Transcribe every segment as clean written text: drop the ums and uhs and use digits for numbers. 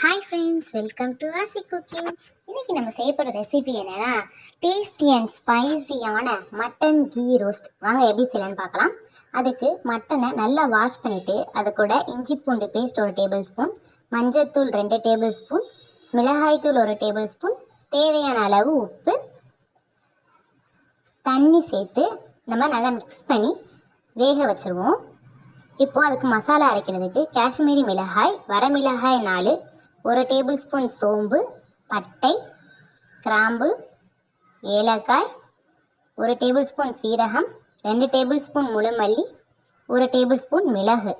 Hi friends, welcome to Aasi cooking. இன்றைக்கி நம்ம செய்யப்படுற ரெசிபி என்னென்னா டேஸ்டி அண்ட் ஸ்பைசியான மட்டன் கீ ரோஸ்ட். வாங்க எப்படி செய்யலான்னு பார்க்கலாம். அதுக்கு மட்டனை நல்லா வாஷ் பண்ணிவிட்டு அது கூட இஞ்சி பூண்டு பேஸ்ட் 1 டேபிள் ஸ்பூன், மஞ்சள்தூள் 2 டேபிள் ஸ்பூன், மிளகாய்த்தூள் 1 டேபிள் ஸ்பூன், தேவையான அளவு உப்பு, தண்ணி சேர்த்து நம்ம நல்லா மிக்ஸ் பண்ணி வேக வச்சுருவோம். இப்போது அதுக்கு மசாலா அரைக்கிறதுக்கு காஷ்மீரி மிளகாய், வரமிளகாய் 4, 1 டேபிள் ஸ்பூன் சோம்பு, பட்டை, கிராம்பு, ஏலக்காய், 1 டேபிள் ஸ்பூன் சீரகம், 2 டேபிள் ஸ்பூன் முழுமல்லி, 1 டேபிள் ஸ்பூன் மிளகு.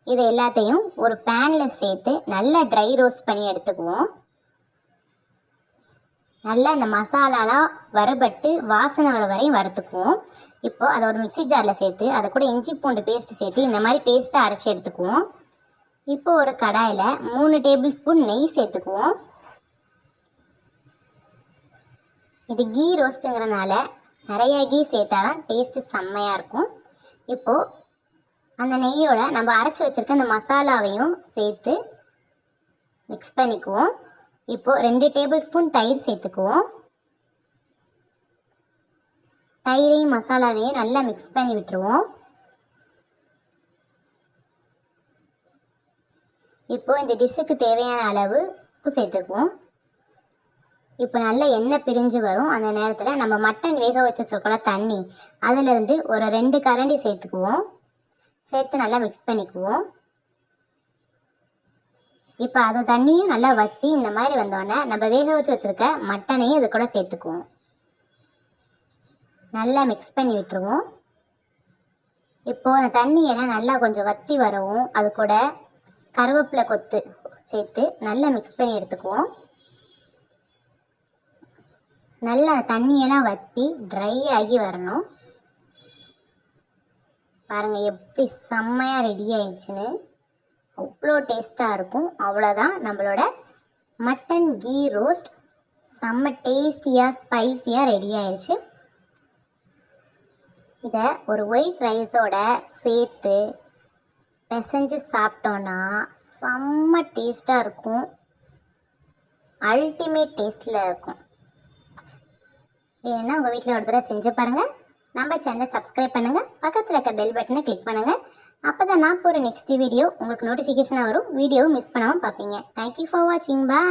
இது எல்லாத்தையும் ஒரு பேனில் சேர்த்து நல்லா ட்ரை ரோஸ்ட் பண்ணி எடுத்துக்குவோம். நல்லா இந்த மசாலாலாம் வறுபட்டு வாசனை வர வரையும் வறுத்துக்குவோம். இப்போது அதை ஒரு மிக்சி ஜாரில் சேர்த்து அதை கூட இஞ்சி பூண்டு பேஸ்ட்டு சேர்த்து இந்த மாதிரி பேஸ்ட்டை அரைச்சி எடுத்துக்குவோம். இப்போ ஒரு கடாயில் 3 டேபிள் ஸ்பூன் நெய் சேர்த்துக்குவோம். இது கீ ரோஸ்ட்டுங்கிறனால நிறைய கீ சேர்த்தா தான் டேஸ்ட்டு செம்மையாக இருக்கும். இப்போது அந்த நெய்யோட நம்ம அரைச்சி வச்சுருக்க அந்த மசாலாவையும் சேர்த்து மிக்ஸ் பண்ணிக்குவோம். இப்போது 2 டேபிள் ஸ்பூன் தயிர் சேர்த்துக்குவோம். தயிரையும் மசாலாவையும் நல்லா மிக்ஸ் பண்ணி விட்டுருவோம். இப்போது இந்த டிஷ்ஷுக்கு தேவையான அளவு உப்பு சேர்த்துக்குவோம். இப்போ நல்லா எண்ணெய் பிரிஞ்சு வரும். அந்த நேரத்தில் நம்ம மட்டன் வேக வச்சுருக்கோம்ல தண்ணி, அதிலிருந்து ஒரு 2 கரண்டி சேர்த்துக்குவோம். சேர்த்து நல்லா மிக்ஸ் பண்ணிக்குவோம். இப்போ அது தண்ணியும் நல்லா வற்றி இந்த மாதிரி வந்தோடனே நம்ம வேக வச்சுருக்க மட்டனையும் இது கூட சேர்த்துக்குவோம். நல்லா மிக்ஸ் பண்ணி விட்டுருவோம். இப்போது அந்த தண்ணியெல்லாம் நல்லா கொஞ்சம் வற்றி வரவும் அது கூட கருவேப்பிலை கொத்து சேர்த்து நல்லா மிக்ஸ் பண்ணி எடுத்துக்குவோம். நல்லா தண்ணியெல்லாம் வற்றி ட்ரை ஆகி வரணும். பாருங்கள் எப்படி செம்மையாக ரெடி ஆயிடுச்சுன்னு. அவ்வளோ டேஸ்ட்டாக இருக்கும். அவ்வளோதான், நம்மளோட மட்டன் கீ ரோஸ்ட் செம்ம டேஸ்டியாக ஸ்பைஸியாக ரெடி ஆயிடுச்சு. இதை ஒரு ஒயிட் ரைஸோட சேர்த்து பிசைஞ்சு சாப்பிட்டோன்னா செம்ம டேஸ்ட்டாக இருக்கும். அல்டிமேட் டேஸ்ட்டில் இருக்கும். வேணுன்னா உங்கள் வீட்டில் ஒரு தடவை செஞ்சு பாருங்கள். நம்ம சேனலை சப்ஸ்கிரைப் பண்ணுங்கள். பக்கத்தில் இருக்க பெல் பட்டனை கிளிக் பண்ணுங்கள். அப்போ தான் நான் போகிற நெக்ஸ்ட் வீடியோ உங்களுக்கு நோட்டிஃபிகேஷனாக வரும். வீடியோவை மிஸ் பண்ணாமல் பார்ப்பீங்க. தேங்க்யூ ஃபார் வாட்சிங். பாய்.